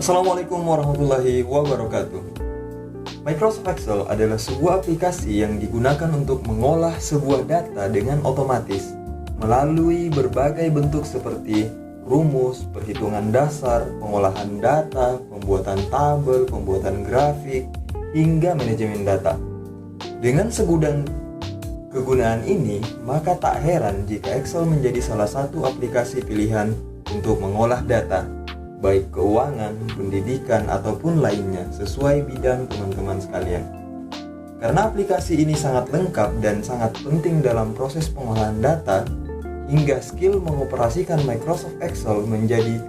Assalamualaikum warahmatullahi wabarakatuh. Microsoft Excel adalah sebuah aplikasi yang digunakan untuk mengolah sebuah data dengan otomatis melalui berbagai bentuk seperti rumus, perhitungan dasar, pengolahan data, pembuatan tabel, pembuatan grafik, hingga manajemen data. Dengan segudang kegunaan ini, maka tak heran jika Excel menjadi salah satu aplikasi pilihan untuk mengolah data, baik keuangan, pendidikan, ataupun lainnya sesuai bidang teman-teman sekalian. Karena aplikasi ini sangat lengkap dan sangat penting dalam proses pengolahan data, hingga skill mengoperasikan Microsoft Excel menjadi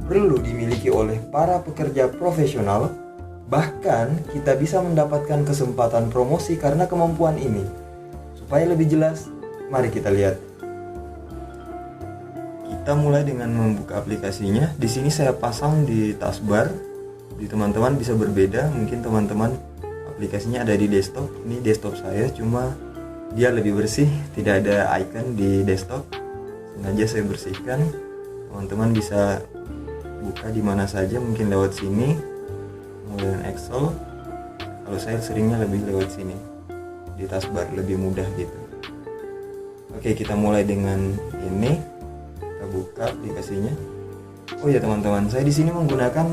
perlu dimiliki oleh para pekerja profesional. Bahkan kita bisa mendapatkan kesempatan promosi karena kemampuan ini. Supaya lebih jelas, mari kita lihat. Kita mulai dengan membuka aplikasinya. Di sini saya pasang di taskbar. Di teman-teman bisa berbeda. Mungkin teman-teman aplikasinya ada di desktop. Ini desktop saya, cuma dia lebih bersih, tidak ada icon di desktop. Sengaja saya bersihkan. Teman-teman bisa buka di mana saja, mungkin lewat sini, kemudian Excel. Kalau saya seringnya lebih lewat sini, di taskbar, lebih mudah gitu. Oke, kita mulai dengan ini. Buka aplikasinya. Oh ya teman-teman, saya di sini menggunakan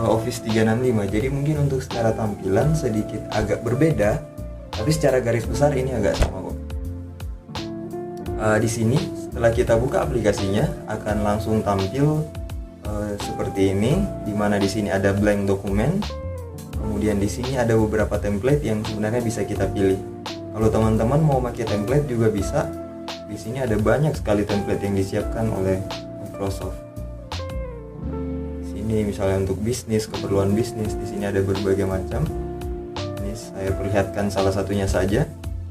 Office 365. Jadi mungkin untuk secara tampilan sedikit agak berbeda, tapi secara garis besar ini agak sama kok. Di sini setelah kita buka aplikasinya akan langsung tampil seperti ini, dimana di sini ada blank dokumen. Kemudian di sini ada beberapa template yang sebenarnya bisa kita pilih. Kalau teman-teman mau pakai template juga bisa. Di sini ada banyak sekali template yang disiapkan oleh Microsoft. Di sini misalnya untuk bisnis, keperluan bisnis, di sini ada berbagai macam. Ini saya perlihatkan salah satunya saja.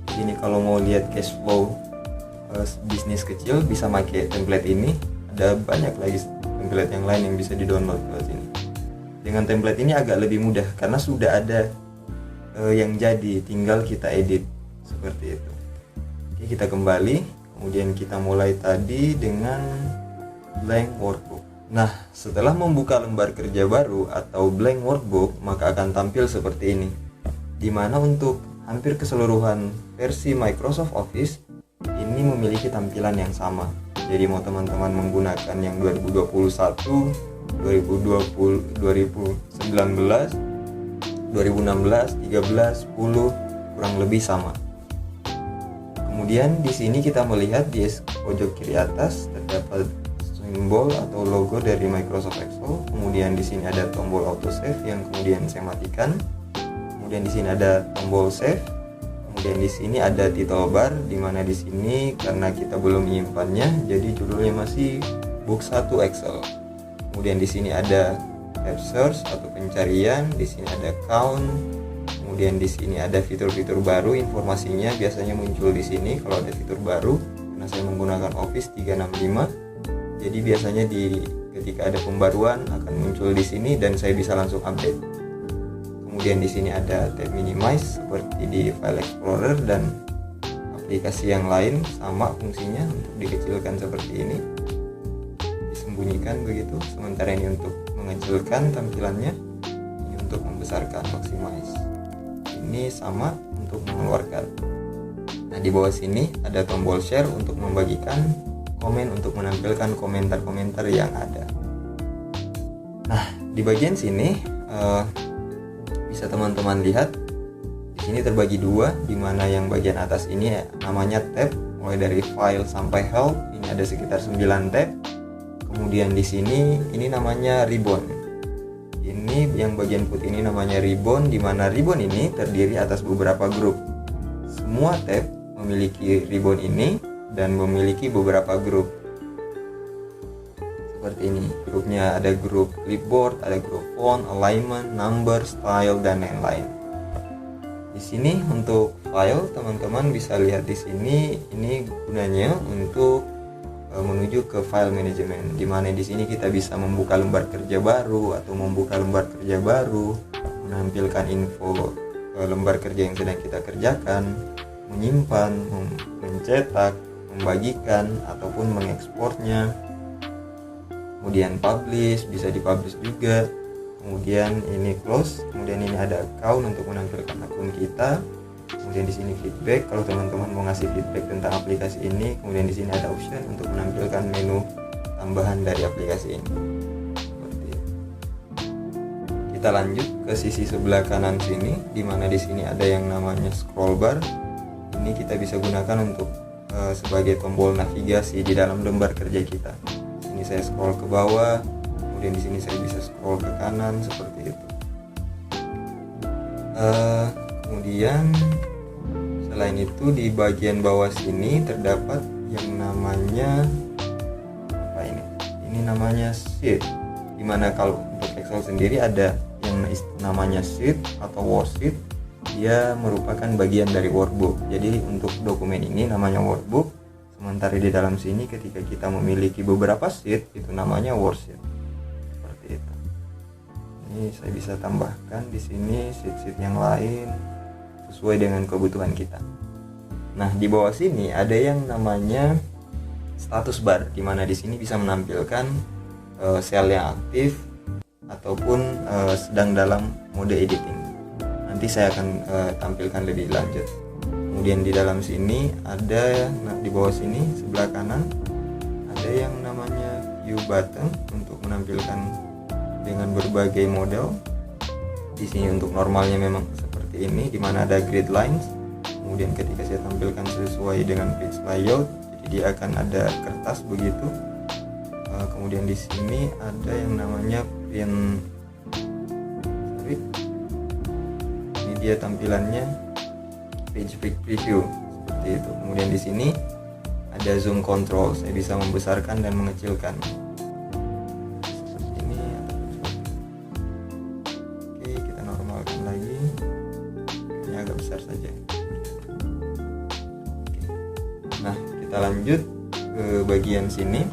Di sini kalau mau lihat cash flow bisnis kecil bisa pakai template ini. Ada banyak lagi template yang lain yang bisa di-download lewat sini. Dengan template ini agak lebih mudah karena sudah ada yang jadi, tinggal kita edit seperti itu. Oke, kita kembali. Kemudian kita mulai tadi dengan blank workbook. Nah, setelah membuka lembar kerja baru atau blank workbook, maka akan tampil seperti ini. Dimana untuk hampir keseluruhan versi Microsoft Office ini memiliki tampilan yang sama. Jadi mau teman-teman menggunakan yang 2021, 2020, 2019, 2016, 13, 10 kurang lebih sama. Kemudian di sini kita melihat di pojok kiri atas terdapat simbol atau logo dari Microsoft Excel. Kemudian di sini ada tombol auto save yang kemudian saya matikan. Kemudian di sini ada tombol save. Kemudian di sini ada title bar, di mana di sini karena kita belum menyimpannya, jadi judulnya masih book 1 Excel. Kemudian di sini ada tab search atau pencarian. Di sini ada count. Kemudian di sini ada fitur-fitur baru, informasinya biasanya muncul di sini kalau ada fitur baru. Karena saya menggunakan Office 365, jadi biasanya ketika ada pembaruan akan muncul di sini dan saya bisa langsung update. Kemudian di sini ada tab minimize seperti di File Explorer dan aplikasi yang lain, sama fungsinya untuk dikecilkan seperti ini, disembunyikan begitu. Sementara ini untuk mengecilkan tampilannya, ini untuk membesarkan, maximize. Ini sama untuk mengeluarkan. Nah, di bawah sini ada tombol share untuk membagikan, komen untuk menampilkan komentar-komentar yang ada. Nah, di bagian sini bisa teman-teman lihat di sini terbagi dua, di mana yang bagian atas ini namanya tab, mulai dari file sampai help. Ini ada sekitar 9 tab. Kemudian di sini ini namanya ribbon. Ini yang bagian putih ini namanya ribbon, di mana ribbon ini terdiri atas beberapa grup. Semua tab memiliki ribbon ini dan memiliki beberapa grup. Seperti ini. Grupnya ada grup clipboard, ada grup font, alignment, number, style, dan lain-lain. Di sini untuk file, teman-teman bisa lihat di sini, ini gunanya untuk menuju ke file manajemen, di mana di sini kita bisa membuka lembar kerja baru atau membuka lembar kerja baru, menampilkan info lembar kerja yang sedang kita kerjakan, menyimpan, mencetak, membagikan ataupun mengekspornya. Kemudian publish, bisa dipublish juga. kemudian ini close, kemudian ini ada account untuk menampilkan akun kita, kemudian di sini feedback kalau teman-teman mau ngasih feedback tentang aplikasi ini, kemudian di sini ada option untuk menampilkan menu tambahan dari aplikasi ini. Seperti itu. Kita lanjut ke sisi sebelah kanan sini, di mana di sini ada yang namanya scroll bar. Ini kita bisa gunakan untuk sebagai tombol navigasi di dalam lembar kerja kita. Ini saya scroll ke bawah, kemudian di sini saya bisa scroll ke kanan seperti itu. Kemudian selain itu di bagian bawah sini terdapat yang namanya apa ini? Ini namanya sheet. Dimana kalau untuk Excel sendiri ada yang namanya sheet atau worksheet. Dia merupakan bagian dari workbook. Jadi untuk dokumen ini namanya workbook. Sementara di dalam sini ketika kita memiliki beberapa sheet itu namanya worksheet. Seperti itu. Ini saya bisa tambahkan di sini sheet-sheet yang lain sesuai dengan kebutuhan kita. Nah, di bawah sini ada yang namanya status bar, di mana di sini bisa menampilkan sel yang aktif ataupun sedang dalam mode editing. Nanti saya akan tampilkan lebih lanjut. Kemudian di dalam sini ada, di bawah sini sebelah kanan ada yang namanya view button untuk menampilkan dengan berbagai model. Di sini untuk normalnya memang seperti ini, di mana ada grid lines. Kemudian ketika saya tampilkan sesuai dengan page layout, jadi dia akan ada kertas begitu. Kemudian di sini ada yang namanya print. Ini dia tampilannya page preview seperti itu. Kemudian di sini ada zoom control, saya bisa membesarkan dan mengecilkan. Seperti ini. Oke, kita normalkan lagi. Ini agak besar saja. Nah, kita lanjut ke bagian sini.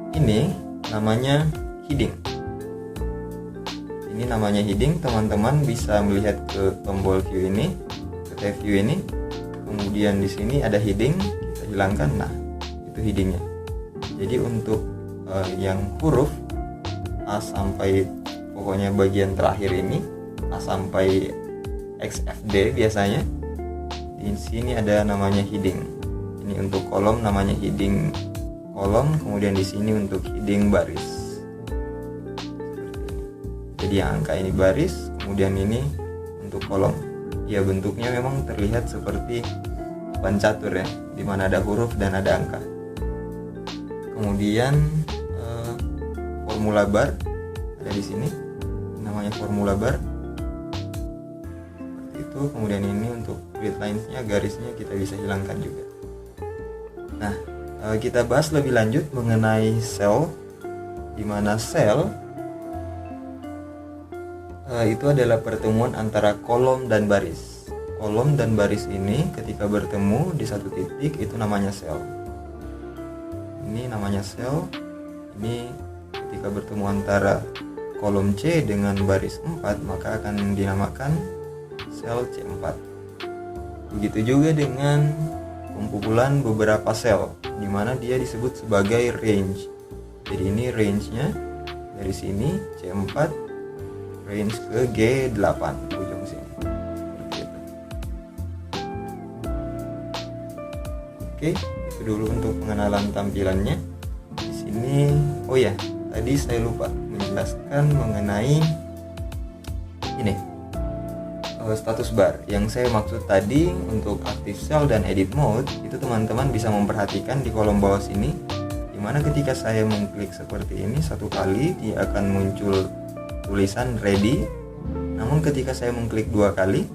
Ini namanya heading. Ini namanya heading. Teman-teman bisa melihat ke tombol view ini, ke tab view ini. Kemudian di sini ada heading, kita hilangkan. Nah, itu headingnya. Jadi untuk yang huruf A sampai pokoknya bagian terakhir ini, A sampai XFD biasanya. Di sini ada namanya heading. Ini untuk kolom namanya heading kolom, kemudian di sini untuk heading baris. Jadi yang angka ini baris, kemudian ini untuk kolom. Ya, bentuknya memang terlihat seperti papan catur ya, di mana ada huruf dan ada angka. Kemudian formula bar ada di sini, namanya formula bar. Seperti itu. Kemudian ini untuk grid lines-nya, garisnya kita bisa hilangkan juga. Nah, kita bahas lebih lanjut mengenai sel, di mana sel itu adalah pertemuan antara kolom dan baris. Kolom dan baris ini ketika bertemu di satu titik itu namanya sel. Ini namanya sel. Ini ketika bertemu antara kolom C dengan baris 4 maka akan dinamakan sel C4. Begitu juga dengan kumpulan beberapa sel, di mana dia disebut sebagai range. Jadi ini range-nya dari sini C4 range ke G8 ujung sini. Seperti itu. Oke, itu dulu untuk pengenalan tampilannya. Di sini, oh ya, tadi saya lupa menjelaskan mengenai ini. Status bar. Yang saya maksud tadi untuk active cell dan edit mode itu teman-teman bisa memperhatikan di kolom bawah sini, dimana ketika saya mengklik seperti ini satu kali dia akan muncul tulisan ready, namun ketika saya mengklik dua kali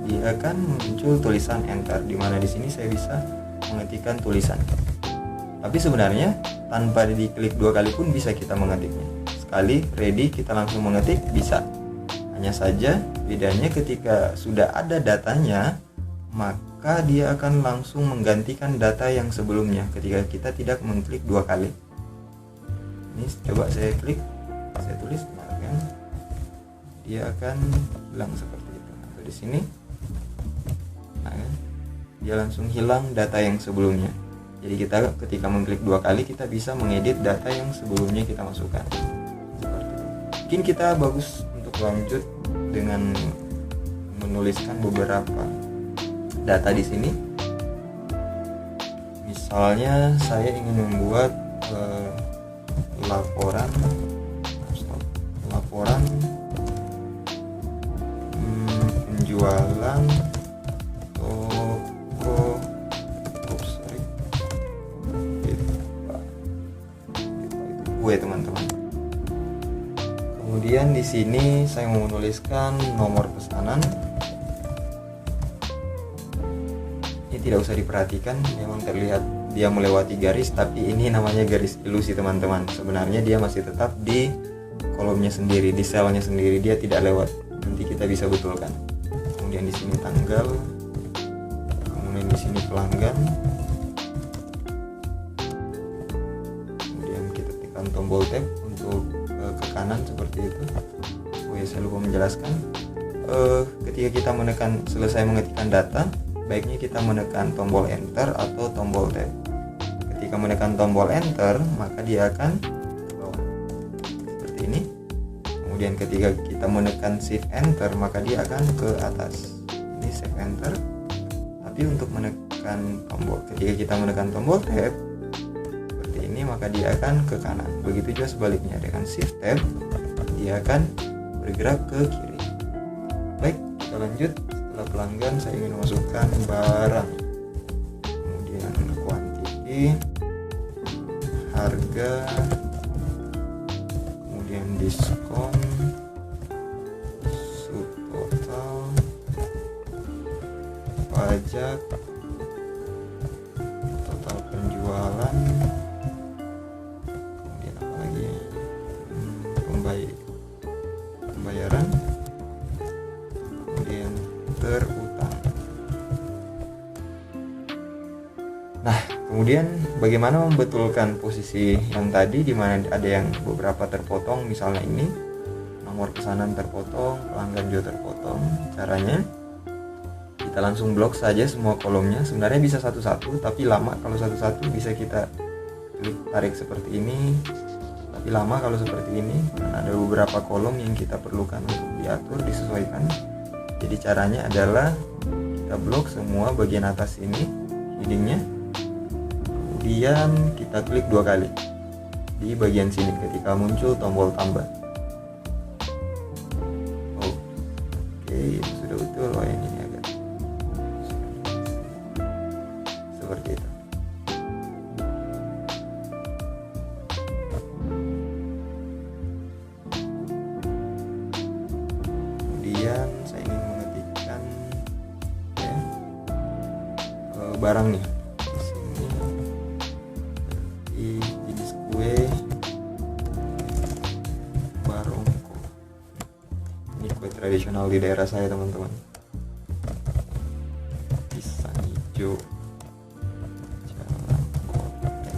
dia akan muncul tulisan enter, dimana di sini saya bisa mengetikkan tulisan. Tapi sebenarnya tanpa diklik dua kali pun bisa kita mengetiknya. Sekali ready kita langsung mengetik bisa. Hanya saja bedanya ketika sudah ada datanya, maka dia akan langsung menggantikan data yang sebelumnya ketika kita tidak mengklik dua kali. Ini coba saya klik, saya tulis, maka dia akan hilang seperti itu. Atau di sini, nah, dia langsung hilang data yang sebelumnya. Jadi kita ketika mengklik dua kali kita bisa mengedit data yang sebelumnya kita masukkan. Seperti itu. Mungkin kita bagus untuk lanjut dengan menuliskan beberapa data di sini. Misalnya saya ingin membuat laporan penjualan toko kue, teman-teman. Kemudian di sini saya mau menuliskan nomor pesanan. Ini tidak usah diperhatikan, memang terlihat dia melewati garis, tapi ini namanya garis ilusi, teman-teman. Sebenarnya dia masih tetap di kolomnya sendiri, di selnya sendiri, dia tidak lewat. Nanti kita bisa betulkan. Kemudian di sini tanggal, kemudian di sini pelanggan. Kemudian kita tekan tombol tab untuk ke kanan seperti itu. Oh ya, saya lupa menjelaskan. Ketika kita selesai mengetikkan data, baiknya kita menekan tombol enter atau tombol tab. Ketika menekan tombol enter, maka dia akan ke bawah seperti ini. Kemudian ketika kita menekan shift enter, maka dia akan ke atas. Ini shift enter. Tapi untuk menekan ketika kita menekan tombol tab seperti ini, maka dia akan ke kanan. Begitu juga sebaliknya, dengan shift tab dia akan bergerak ke kiri. Baik, kita lanjut. Setelah pelanggan, saya ingin masukkan barang, kemudian quantity, harga, kemudian diskon, subtotal, pajak, total penjualan, kemudian apa lagi, pembayaran, kemudian terutang. Nah, kemudian bagaimana membetulkan posisi yang tadi, di mana ada yang beberapa terpotong, misalnya ini nomor pesanan terpotong, pelanggan juga terpotong. Caranya kita langsung blok saja semua kolomnya. Sebenarnya bisa satu-satu, tapi lama kalau satu-satu. Bisa kita klik tarik seperti ini, tapi lama kalau seperti ini, karena ada beberapa kolom yang kita perlukan untuk diatur, disesuaikan. Jadi caranya adalah kita blok semua bagian atas ini, headingnya. Kemudian kita klik 2 kali di bagian sini ketika muncul tombol tambah. Oke, itu sudah betul. Oh, ini agak seperti itu. Kemudian saya ingin mengetikkan barangnya. Jenis kue barongko. Ini kue tradisional di daerah saya, teman-teman. Pisang hijau, jalan kota,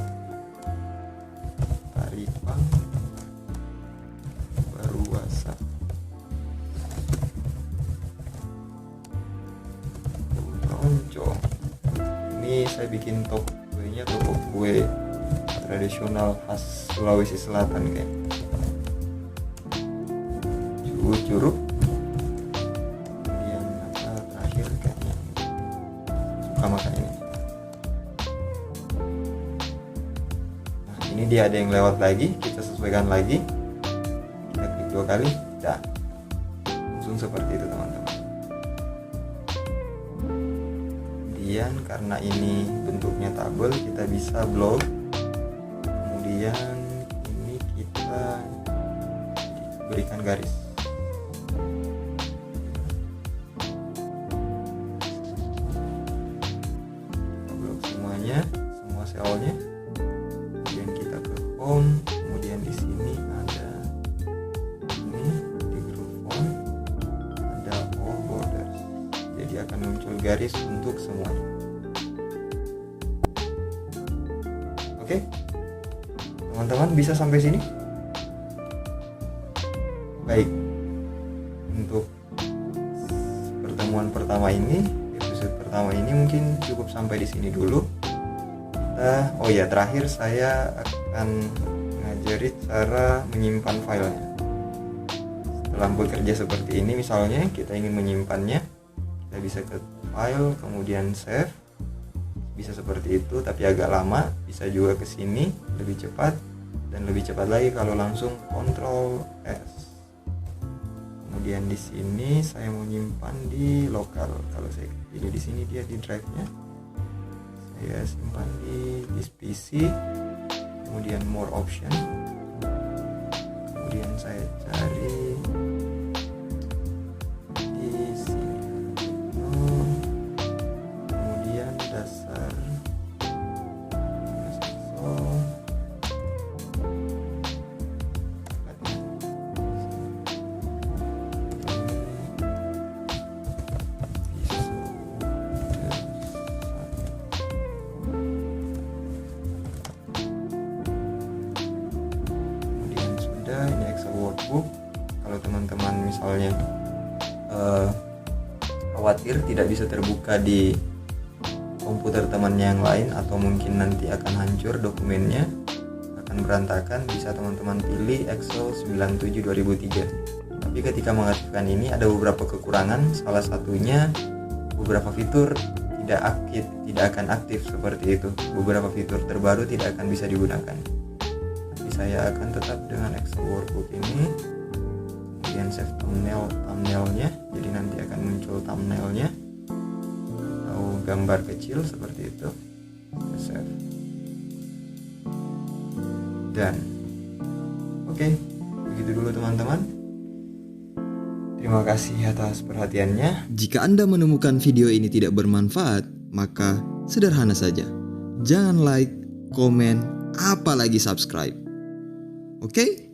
Taripang, Baruasa, Loncong. Ini saya bikin kuenya toko kue tradisional khas Sulawesi Selatan, kayak curug. Kemudian terakhir kayaknya suka makan ini. Nah, ini dia ada yang lewat lagi, kita sesuaikan lagi. Kita klik 2 kali, dah. Langsung seperti itu, teman-teman. Kemudian karena ini bentuknya tabel, kita bisa blok. Kemudian ini kita berikan garis. Kita blok semuanya, semua selnya. Kemudian kita ke home. Kemudian di sini ada ini di group home ada all borders. Jadi akan muncul garis untuk semuanya. Oke. Teman-teman bisa sampai sini? Baik. Untuk pertemuan pertama ini, episode pertama ini mungkin cukup sampai di sini dulu. Oh ya, terakhir saya akan ngajari cara menyimpan filenya. Setelah bekerja seperti ini, misalnya kita ingin menyimpannya, kita bisa ke file kemudian save, bisa seperti itu tapi agak lama. Bisa juga ke sini lebih cepat, dan lebih cepat lagi kalau langsung Ctrl S. Kemudian di sini saya mau nyimpan di lokal. Kalau saya pilih di sini dia di drive-nya, saya simpan di disk PC, kemudian more option, kemudian saya cari di sini, kemudian dasar ini Excel workbook. Kalau teman-teman misalnya khawatir tidak bisa terbuka di komputer temannya yang lain, atau mungkin nanti akan hancur dokumennya, akan berantakan, bisa teman-teman pilih Excel 97 2003. Tapi ketika mengaktifkan ini ada beberapa kekurangan, salah satunya beberapa fitur tidak akan aktif seperti itu. Beberapa fitur terbaru tidak akan bisa digunakan. Saya akan tetap dengan Excel workbook ini, kemudian save thumbnailnya, jadi nanti akan muncul thumbnailnya atau gambar kecil seperti itu. Save dan oke, begitu dulu teman-teman. Terima kasih atas perhatiannya. Jika Anda menemukan video ini tidak bermanfaat, maka sederhana saja, jangan like, komen, apalagi subscribe. Oke?